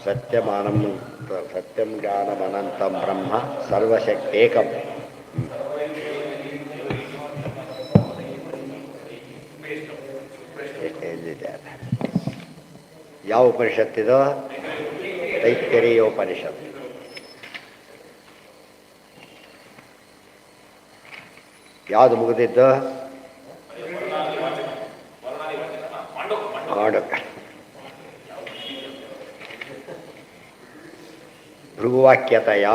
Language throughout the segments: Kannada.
ಸತ್ಯಮಾನಂ ಸತ್ಯಂ ಜ್ಞಾನಮನಂತಂ ಬ್ರಹ್ಮ ಸರ್ವಶಕ್ತೇಕಂ. ಎಲ್ಲಿದೆ ಅದು? ಯಾವ ಉಪನಿಷತ್ತಿದು? ತೈತ್ತೆರೀಯ ಉಪನಿಷತ್ತು. ಯಾವುದು ಮುಗಿದಿದ್ದು? ಮಾಂಡವ್ಯ. ಭೃಗುವಾಕ್ಯತೆಯ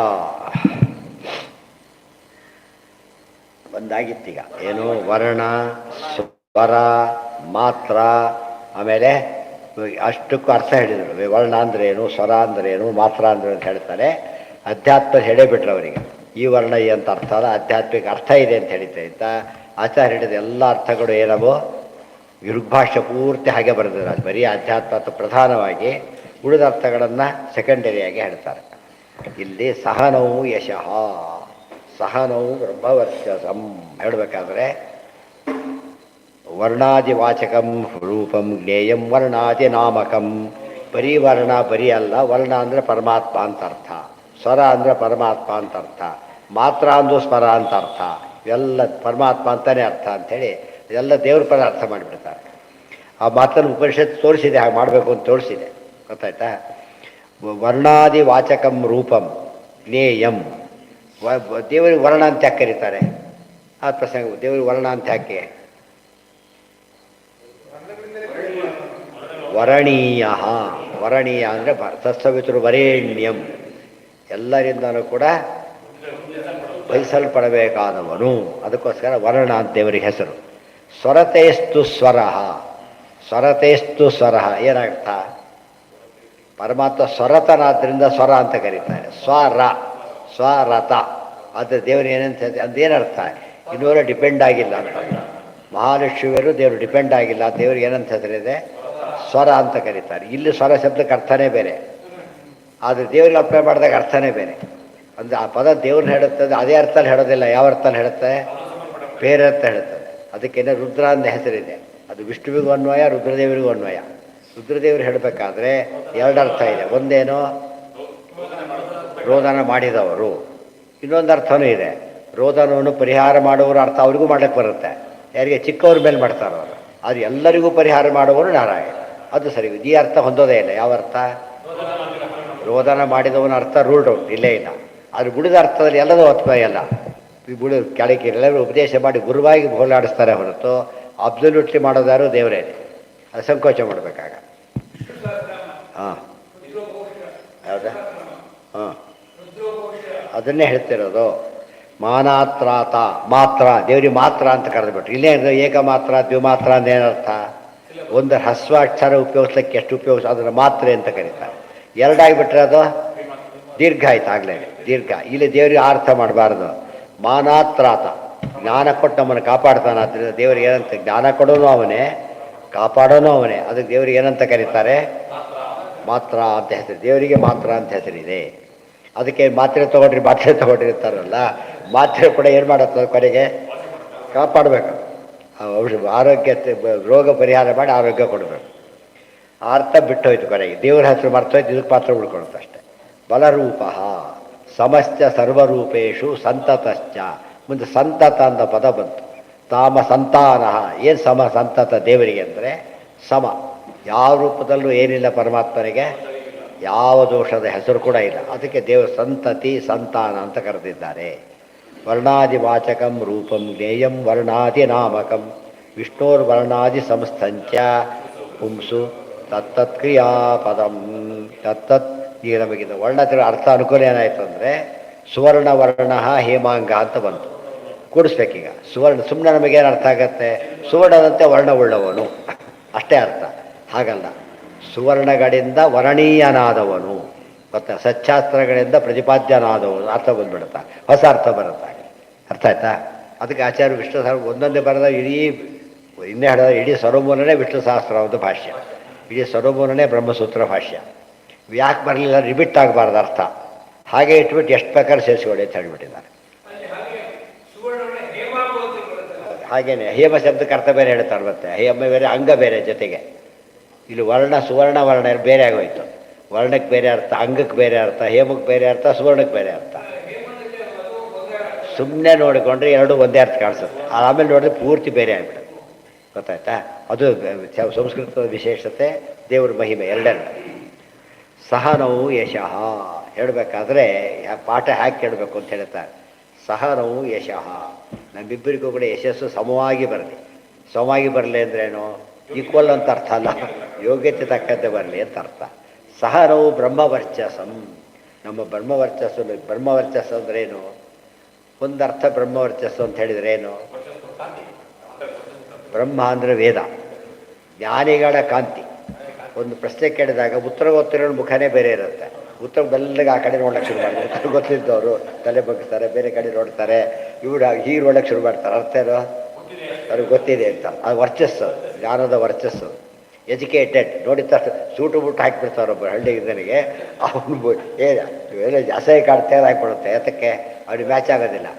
ಒಂದಾಗಿತ್ತೀಗ. ಏನು? ವರ್ಣ, ಸ್ವರ, ಮಾತ್ರ, ಆಮೇಲೆ ಅಷ್ಟಕ್ಕೂ ಅರ್ಥ ಹೇಳಿದರು. ವರ್ಣ ಅಂದ್ರೇನು, ಸ್ವರ ಅಂದ್ರೇನು, ಮಾತ್ರ ಅಂದ್ರೆ ಅಂತ ಹೇಳ್ತಾರೆ. ಅಧ್ಯಾತ್ಮ ಹೇಳೇ ಬಿಟ್ರು ಅವರಿಗೆ. ಈ ವರ್ಣ ಈ ಅಂತ ಅರ್ಥ ಅಲ್ಲ, ಆಧ್ಯಾತ್ಮಿಕ ಅರ್ಥ ಇದೆ ಅಂತ ಹೇಳಿದ್ದೆ ಅಂತ ಆಚಾರ್ಯ ಹೇಳಿದ ಎಲ್ಲ ಅರ್ಥಗಳು ಏನವೋ ಋಗ್ಭಾಷ್ಯ ಪೂರ್ತಿ ಹಾಗೆ ಬರೆದಿದ್ದಾರೆ. ಅದು ಬರೀ ಅಧ್ಯಾತ್ಮ ಪ್ರಧಾನವಾಗಿ, ಉಳಿದ ಅರ್ಥಗಳನ್ನು ಸೆಕೆಂಡರಿಯಾಗಿ ಹೇಳ್ತಾರೆ. ಇಲ್ಲಿ ಸಹನವು ಯಶಃ, ಸಹನವು ಬ್ರಹ್ಮವರ್ಚಸಂ ಹೇಳಬೇಕಾದ್ರೆ ವರ್ಣಾದಿವಾಚಕಂ ರೂಪಂ ಜ್ಞೇಯಂ ವರ್ಣಾದಿ ನಾಮಕಂ. ಬರೀ ವರ್ಣ ಬರೀ ಅಲ್ಲ, ವರ್ಣ ಅಂದರೆ ಪರಮಾತ್ಮ ಅಂತ ಅರ್ಥ, ಸ್ವರ ಅಂದರೆ ಪರಮಾತ್ಮ ಅಂತ ಅರ್ಥ, ಮಾತ್ರ ಅಂದು ಸ್ವರ ಅಂತ ಅರ್ಥ, ಇವೆಲ್ಲ ಪರಮಾತ್ಮ ಅಂತಲೇ ಅರ್ಥ ಅಂಥೇಳಿ ಎಲ್ಲ ದೇವ್ರ ಪದ ಅರ್ಥ ಮಾಡಿಬಿಡ್ತಾರೆ. ಆ ಮಾತನ್ನು ಉಪನಿಷತ್ತು ತೋರಿಸಿದೆ, ಹಾಗೆ ಮಾಡಬೇಕು ಅಂತ ತೋರಿಸಿದೆ. ಗೊತ್ತಾಯ್ತಾ? ವರ್ಣಾದಿ ವಾಚಕಂ ರೂಪಂ ಜ್ಞೇಯಂ. ದೇವರಿಗೆ ವರ್ಣ ಅಂತ ಯಾಕೆ ಕರೀತಾರೆ? ಆ ಪ್ರಸಂಗ ದೇವರಿಗೆ ವರ್ಣ ಅಂತ ಯಾಕೆ? ವರಣೀಯ. ವರಣೀಯ ಅಂದರೆ ತತ್ಸವಿತೃ ವರೇಣ್ಯಂ, ಎಲ್ಲರಿಂದನೂ ಕೂಡ ಬಯಸಲ್ಪಡಬೇಕಾದವನು. ಅದಕ್ಕೋಸ್ಕರ ವರ್ಣ ಅಂತ ದೇವರಿಗೆ ಹೆಸರು. ಸ್ವರತೇಸ್ತು ಸ್ವರ, ಸ್ವರತೇಸ್ತು ಸ್ವರ ಏನರ್ಥ? ಪರಮಾತ್ಮ ಸ್ವರತನಾದ್ರಿಂದ ಸ್ವರ ಅಂತ ಕರೀತಾರೆ. ಸ್ವರ, ಸ್ವರತ. ಆದರೆ ದೇವರು ಏನಂತ ಅದೇನರ್ಥ? ಇನ್ನೂರ ಡಿಪೆಂಡ್ ಆಗಿಲ್ಲ ಅಂತ. ಮಹಾಲಕ್ಷ್ಮಿಯರು ದೇವರು ಡಿಪೆಂಡ್ ಆಗಿಲ್ಲ, ದೇವ್ರಿಗೆ ಏನಂತ ಹೆಸರಿದೆ? ಸ್ವರ ಅಂತ ಕರೀತಾರೆ. ಇಲ್ಲಿ ಸ್ವರ ಶಬ್ದಕ್ಕೆ ಅರ್ಥನೇ ಬೇರೆ, ಆದರೆ ದೇವರಿಗೆ ಅಪ್ಲೈ ಮಾಡಿದಾಗ ಅರ್ಥನೇ ಬೇರೆ. ಅಂದರೆ ಆ ಪದ ದೇವ್ರನ್ನ ಹೇಳುತ್ತದೆ, ಅದೇ ಅರ್ಥಲ್ಲಿ ಹೇಳೋದಿಲ್ಲ. ಯಾವ ಅರ್ಥಲ್ಲಿ ಹೇಳುತ್ತೆ? ಬೇರೆ ಅರ್ಥ ಹೇಳುತ್ತದೆ. ಅದಕ್ಕೇನೆ ರುದ್ರ ಅಂತ ಹೆಸರಿದೆ. ಅದು ವಿಷ್ಣುವಿಗೂ ಅನ್ವಯ, ರುದ್ರದೇವರಿಗೂ ಅನ್ವಯ. ರುದ್ರದೇವರು ಹೇಳಬೇಕಾದ್ರೆ ಎರಡು ಅರ್ಥ ಇದೆ. ಒಂದೇನೋ ರೋದನ ಮಾಡಿದವರು, ಇನ್ನೊಂದು ಅರ್ಥವೂ ಇದೆ ರೋದನವನ್ನು ಪರಿಹಾರ ಮಾಡುವವರು. ಅರ್ಥ ಅವ್ರಿಗೂ ಮಾಡ್ಲಿಕ್ಕೆ ಬರುತ್ತೆ, ಯಾರಿಗೆ? ಚಿಕ್ಕವ್ರ ಮೇಲೆ ಮಾಡ್ತಾರೆ ಅವರು. ಅದು ಎಲ್ಲರಿಗೂ ಪರಿಹಾರ ಮಾಡುವವರು ನಾರಾಯಣ. ಅದು ಸರಿ. ಈ ಅರ್ಥ ಹೊಂದೋದೇ ಇಲ್ಲ. ಯಾವ ಅರ್ಥ? ರೋದನ ಮಾಡಿದವನ ಅರ್ಥ ರೂಲ್ಡ್ ಔಟ್, ಇಲ್ಲೇ ಇಲ್ಲ. ಅದು ಬುಡಿದ ಅರ್ಥದಲ್ಲಿ ಎಲ್ಲದೂ ಒತ್ಪಯ ಅಲ್ಲ. ಈ ಬುಡಿ ಕೆಳಗೆ ಎಲ್ಲರೂ ಉಪದೇಶ ಮಾಡಿ ಗುರುವಾಗಿ ಹೋಲಾಡಿಸ್ತಾರೆ ಹೊರತು ಅಬ್ಸಲ್ಯೂಟ್ಲಿ ಮಾಡೋದಾರು ದೇವರೇ. ಅದು ಸಂಕೋಚ ಮಾಡಬೇಕಾಗ. ಹಾಂ, ಹೌದಾ? ಹಾಂ, ಅದನ್ನೇ ಹೇಳ್ತಿರೋದು. ಮಾನಾತ್ರಾತ, ಮಾತ್ರ, ದೇವರಿಗೆ ಮಾತ್ರ ಅಂತ ಕರೆದುಬಿಟ್ರು. ಇಲ್ಲೇ ಏಕ ಮಾತ್ರ ದ್ವಿಮಾತ್ರ ಅಂದೇನರ್ಥ? ಒಂದು ಹ್ರಸ್ವ ಅಕ್ಷರ ಉಪಯೋಗಿಸ್ಲಿಕ್ಕೆ ಎಷ್ಟು ಉಪಯೋಗಿಸ ಅದನ್ನು ಮಾತ್ರೆ ಅಂತ ಕರೀತಾರೆ. ಎರಡಾಗಿಬಿಟ್ರೆ ಅದು ದೀರ್ಘ ಆಯ್ತು, ಆಗಲೇ ದೀರ್ಘ. ಇಲ್ಲಿ ದೇವರಿಗೆ ಅರ್ಥ ಮಾಡಬಾರ್ದು. ಮಾನಾತ್ರಾತ, ಜ್ಞಾನ ಕೊಟ್ಟು ನಮ್ಮನ್ನು ಕಾಪಾಡ್ತಾನೆ. ಆದ್ದರಿಂದ ದೇವರಿಗೆ ಏನಂತ? ಜ್ಞಾನ ಕೊಡೋನು ಅವನೇ, ಕಾಪಾಡೋನು ಅವನೇ. ಅದಕ್ಕೆ ದೇವರಿಗೆ ಏನಂತ ಕರೀತಾರೆ? ಮಾತ್ರ ಅಂತ ಹೆಸರು. ದೇವರಿಗೆ ಮಾತ್ರ ಅಂತ ಹೆಸರಿದೆ. ಅದಕ್ಕೆ ಮಾತ್ರೆ ತೊಗೊಂಡ್ರಿ ಮಾತ್ರೆ ತೊಗೊಂಡಿರ್ತಾರಲ್ಲ, ಮಾತ್ರೆ ಕೂಡ ಏನು ಮಾಡುತ್ತೆ? ಕೊನೆಗೆ ಕಾಪಾಡಬೇಕು. ಔಷಧ ಆರೋಗ್ಯ ರೋಗ ಪರಿಹಾರ ಮಾಡಿ ಆರೋಗ್ಯ ಕೊಡಬೇಕು. ಆ ಅರ್ಥ ಬಿಟ್ಟು ಹೋಯ್ತು. ಕೊನೆಗೆ ದೇವರ ಹೆಸರು ಮರ್ತೋಯ್ತು, ಇದಕ್ಕೆ ಮಾತ್ರ ಉಳ್ಕೊಳುತ್ತೆ ಅಷ್ಟೆ. ಬಲರೂಪ ಸಮಸ್ತ ಸರ್ವರೂಪೇಶು ಸಂತತಶ್ಚ. ಮುಂದೆ ಸಂತತ ಅಂತ ಪದ ಬಂತು. ತಾಮ ಸಂತಾನ. ಏನು ಸಮ ಸಂತತ ದೇವರಿಗೆ ಅಂದರೆ? ಸಮ. ಯಾವ ರೂಪದಲ್ಲೂ ಏನಿಲ್ಲ ಪರಮಾತ್ಮನಿಗೆ, ಯಾವ ದೋಷದ ಹೆಸರು ಕೂಡ ಇಲ್ಲ. ಅದಕ್ಕೆ ದೇವರು ಸಂತತಿ ಸಂತಾನ ಅಂತ ಕರೆದಿದ್ದಾರೆ. ವರ್ಣಾದಿ ವಾಚಕಂ ರೂಪಂ ಜ್ಞೇಯಂ ವರ್ಣಾದಿ ನಾಮಕಂ ವಿಷ್ಣೋರ್ವರ್ಣಾದಿ ಸಂಸ್ಥಂಚ ಪುಂಸು ತತ್ತತ್ ಕ್ರಿಯಾಪದಂ. ತತ್ತತ್. ಈಗ ನಮಗಿದು ವರ್ಣದ ಅರ್ಥ ಅನುಕೂಲ ಏನಾಯಿತು ಅಂದರೆ ಸುವರ್ಣ ವರ್ಣ ಹೇಮಾಂಗ ಅಂತ ಬಂತು. ಕೂಡಿಸ್ಬೇಕೀಗ ಸುವರ್ಣ. ಸುಮ್ಮನೆ ನಮಗೇನು ಅರ್ಥ ಆಗತ್ತೆ? ಸುವರ್ಣದಂತೆ ವರ್ಣವುಳ್ಳವನು ಅಷ್ಟೇ ಅರ್ಥ. ಹಾಗಲ್ಲ, ಸುವರ್ಣಗಳಿಂದ ವರ್ಣೀಯನಾದವನು. ಗೊತ್ತಾ? ಸಚ್ಚಾಸ್ತ್ರಗಳಿಂದ ಪ್ರತಿಪಾದ್ಯನಾದವನು ಅರ್ಥ ಬಂದ್ಬಿಡುತ್ತಾ, ಹೊಸ ಅರ್ಥ ಬರುತ್ತೆ. ಅರ್ಥ ಆಯ್ತಾ? ಅದಕ್ಕೆ ಆಚಾರ್ಯ ವಿಷ್ಣು ಸಹಸ್ರ ಒಂದೊಂದೇ ಬರೆದ ಇಡೀ ಇನ್ನೇ ಹೇಳಿದ ಇಡೀ ಸರ್ವಮೂಲನೇ ವಿಷ್ಣು ಸಹಸ್ರವಾದ ಭಾಷ್ಯ, ಇಡೀ ಸರ್ವಮೂಲನೇ ಬ್ರಹ್ಮಸೂತ್ರ ಭಾಷ್ಯ. ಯಾಕೆ ಬರಲಿಲ್ಲ? ರಿಬಿಟ್ ಆಗಬಾರ್ದು ಅರ್ಥ. ಹಾಗೆ ಇಟ್ಬಿಟ್ಟು ಎಷ್ಟು ಬೇಕಾದ್ರೆ ಸೇರಿಸ್ಕೊಳ್ಳಿ ಅಂತ ಹೇಳಿಬಿಟ್ಟಿದ್ದಾರೆ. ಹಾಗೇನೆ ಹೇಮ ಶಬ್ದಕ್ಕೆ ಅರ್ಥ ಬೇರೆ ಹೇಳ್ತಾರೆ. ಮತ್ತೆ ಹೇಮ ಬೇರೆ, ಅಂಗ ಬೇರೆ ಜೊತೆಗೆ. ಇಲ್ಲಿ ವರ್ಣ ಸುವರ್ಣ ವರ್ಣ ಬೇರೆ ಆಗೋಯ್ತು. ವರ್ಣಕ್ಕೆ ಬೇರೆ ಅರ್ಥ, ಅಂಗಕ್ಕೆ ಬೇರೆ ಅರ್ಥ, ಹೇಮಕ್ಕೆ ಬೇರೆ ಅರ್ಥ, ಸುವರ್ಣಕ್ಕೆ ಬೇರೆ ಅರ್ಥ. ಸುಮ್ಮನೆ ನೋಡಿಕೊಂಡ್ರೆ ಎರಡು ಒಂದೇ ಅರ್ಥ ಕಾಣಿಸುತ್ತೆ, ಆಮೇಲೆ ನೋಡಿದ್ರೆ ಪೂರ್ತಿ ಬೇರೆ ಆಗ್ಬಿಡುತ್ತೆ. ಗೊತ್ತಾಯ್ತಾ? ಅದು ಸಂಸ್ಕೃತದ ವಿಶೇಷತೆ, ದೇವ್ರ ಮಹಿಮೆ ಎರಡೆರಡು. ಸಹನವು ಯಶಃ ಹೇಳಬೇಕಾದ್ರೆ ಪಾಠ ಹ್ಯಾಕೆ ಕೇಳಬೇಕು ಅಂತ ಹೇಳ್ತಾರೆ. ಸಹನವು ಯಶಃ, ನಮ್ಮಿಬ್ಬರಿಗೂ ಕೂಡ ಯಶಸ್ಸು ಸಮವಾಗಿ ಬರಲಿ. ಸಮವಾಗಿ ಬರಲಿ ಅಂದ್ರೇನು? ಈಕ್ವಲ್ ಅಂತ ಅರ್ಥ ಅಲ್ಲ, ಯೋಗ್ಯತೆ ತಕ್ಕಂತೆ ಬರಲಿ ಅಂತ ಅರ್ಥ. ಸಹನವು ಬ್ರಹ್ಮವರ್ಚಸ್ಸಂ, ನಮ್ಮ ಬ್ರಹ್ಮವರ್ಚಸ್ಸು ಅಂದ್ರೇನು? ಒಂದರ್ಥ ಬ್ರಹ್ಮವರ್ಚಸ್ಸು ಅಂತ ಹೇಳಿದ್ರೆ ಏನು? ಬ್ರಹ್ಮ ಅಂದರೆ ವೇದ, ಜ್ಞಾನಿಗಳ ಕಾಂತಿ. ಒಂದು ಪ್ರಶ್ನೆ ಕೇಳಿದಾಗ ಉತ್ತರ ಗೊತ್ತಿರೋ ಮುಖನೇ ಬೇರೆ ಇರುತ್ತೆ. ಉತ್ತರ ಬೆಲ್ಲಗೆ ಆ ಕಡೆ ನೋಡೋಕ್ಕೆ ಶುರು ಮಾಡ್ತಾರೆ. ಉತ್ತರ ಗೊತ್ತಿದ್ದವರು ತಲೆ ಬಗ್ಗಿಸ್ತಾರೆ, ಬೇರೆ ಕಡೆ ನೋಡ್ತಾರೆ. ಇವರು ಹೀಗೆ ನೋಡೋಕ್ಕೆ ಶುರು ಮಾಡ್ತಾರೆ. ಅರ್ಥ ಏನೋ? ಅವ್ರಿಗೆ ಗೊತ್ತಿದೆ ಅಂತ. ಅದು ವರ್ಚಸ್ಸು, ಜ್ಞಾನದ ವರ್ಚಸ್ಸು. ಎಜುಕೇಟೆಡ್ ನೋಡಿದ ತಕ್ಷಣ ಸೂಟು ಬುಟ್ಟು ಹಾಕಿಬಿಡ್ತಾರೆ. ಒಬ್ಬರು ಹಳ್ಳಿಗೆ ಅವನು ಏನೋ ಅಸಹ್ಯ ಕಾಡ್ತೇವೆ ಹಾಕಿಬಿಡುತ್ತೆ. ಯಾತಕ್ಕೆ? ಅವ್ರಿಗೆ ಮ್ಯಾಚ್ ಆಗೋದಿಲ್ಲ.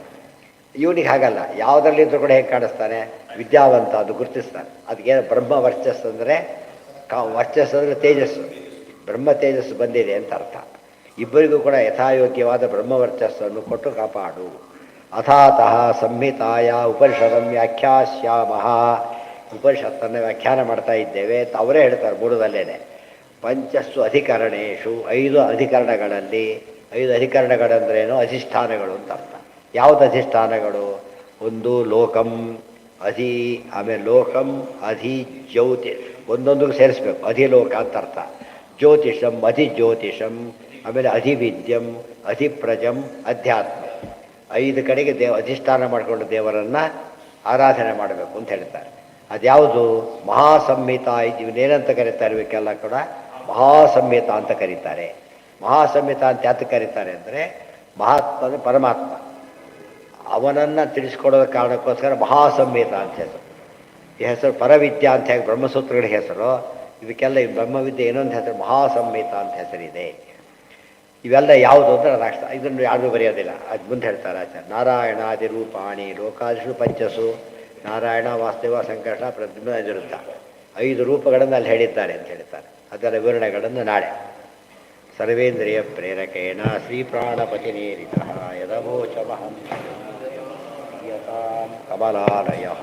ಇವನಿಗೆ ಹಾಗಲ್ಲ, ಯಾವುದರಲ್ಲಿದ್ದರೂ ಕೂಡ ಹೇಗೆ ಕಾಣಿಸ್ತಾನೆ? ವಿದ್ಯಾವಂತ, ಅದು ಗುರುತಿಸ್ತಾನೆ. ಅದಕ್ಕೇನು ಬ್ರಹ್ಮ ವರ್ಚಸ್ಸು ಅಂದರೆ, ವರ್ಚಸ್ಸು ಅಂದರೆ ತೇಜಸ್ಸು, ಬ್ರಹ್ಮ ತೇಜಸ್ಸು ಬಂದಿದೆ ಅಂತ ಅರ್ಥ. ಇಬ್ಬರಿಗೂ ಕೂಡ ಯಥಾಯೋಗ್ಯವಾದ ಬ್ರಹ್ಮವರ್ಚಸ್ಸನ್ನು ಕೊಟ್ಟು ಕಾಪಾಡು. ಅಥಾತಃ ಸಂಹಿತಾಯ ಉಪನಿಷದಂ ವ್ಯಾಖ್ಯಾಸ್ಯಾಮಃ, ಉಪನಿಷತ್ತನ್ನು ವ್ಯಾಖ್ಯಾನ ಮಾಡ್ತಾ ಇದ್ದೇವೆ ಅಂತ ಅವರೇ ಹೇಳ್ತಾರೆ ಮೂಲದಲ್ಲೇನೆ. ಪಂಚಸ್ಸು ಅಧಿಕರಣೇಶು, 5 ಅಧಿಕರಣಗಳಲ್ಲಿ, 5 ಅಧಿಕರಣಗಳಂದ್ರೇನು? ಅಧಿಷ್ಠಾನಗಳು ಅಂತ ಅರ್ಥ. ಯಾವುದು ಅಧಿಷ್ಠಾನಗಳು? ಒಂದು ಲೋಕಂ ಅಧಿ, ಆಮೇಲೆ ಲೋಕಂ ಅಧಿ ಜ್ಯೋತಿಷ್, ಒಂದೊಂದಿಗೆ ಸೇರಿಸ್ಬೇಕು. ಅಧಿಲೋಕ ಅಂತ ಅರ್ಥ. ಜ್ಯೋತಿಷಂ ಅಧಿಜ್ಯೋತಿಷಂ, ಆಮೇಲೆ ಅಧಿವಿದ್ಯಂ ಅಧಿಪ್ರಜಂ ಅಧ್ಯಾತ್ಮ. 5 ಕಡೆಗೆ ಅಧಿಷ್ಠಾನ ಮಾಡಿಕೊಂಡು ದೇವರನ್ನು ಆರಾಧನೆ ಮಾಡಬೇಕು ಅಂತ ಹೇಳ್ತಾರೆ. ಅದ್ಯಾವುದು? ಮಹಾಸಂಹಿತ. ಇವನ್ನೇನಂತ ಕರೀತಾರೆ? ಇವಕ್ಕೆಲ್ಲ ಕೂಡ ಮಹಾಸಂಹಿತ ಅಂತ ಕರೀತಾರೆ. ಮಹಾಸಂಹಿತ ಅಂತ ಯಾತಕ್ಕೆ ಕರೀತಾರೆ ಅಂದರೆ, ಮಹಾತ್ಮ ಪರಮಾತ್ಮ, ಅವನನ್ನು ತಿಳಿಸ್ಕೊಡೋದ ಕಾರಣಕ್ಕೋಸ್ಕರ ಮಹಾಸಂಹಿತ ಅಂತ ಹೆಸರು. ಈ ಹೆಸರು ಪರವಿದ್ಯಾ ಅಂತ ಹೇಗೆ ಬ್ರಹ್ಮಸೂತ್ರಗಳ ಹೆಸರು, ಇದಕ್ಕೆಲ್ಲ ಈ ಬ್ರಹ್ಮವಿದ್ಯೆ ಏನೊಂದು ಹೆಸರು, ಮಹಾಸಂಹಿತ ಅಂತ ಹೆಸರಿದೆ. ಇವೆಲ್ಲ ಯಾವುದು ಅಂದರೆ ಅದಾಕ್ಷ, ಇದನ್ನು ಯಾರೂ ಬರೆಯೋದಿಲ್ಲ. ಅದು ಮುಂದೆ ಹೇಳ್ತಾರೆ ಆಚಾರ್ಯ. ನಾರಾಯಣಾದಿ ರೂಪಾಣಿ ಲೋಕಾದಿಷು ಪಂಚಸು, ನಾರಾಯಣ ವಾಸ್ತವ ಸಂಕಟ ಪ್ರದ್ಯುಮ್ನ ಅನಿರುದ್ಧ, 5 ರೂಪಗಳನ್ನು ಅಲ್ಲಿ ಹೇಳಿದ್ದಾರೆ ಅಂತ ಹೇಳ್ತಾರೆ. ಅದರ ವಿವರಣೆಗಳನ್ನು ನಾಳೆ. ಸರ್ವೇಂದ್ರಿಯ ಪ್ರೇರಕೇಣ ಶ್ರೀ ಪ್ರಾಣಪತಿನೇರಿತಃ ಯದವೋಚಮಹಂ ಯತಾಂ ಕಮಲಾಲಯಃ.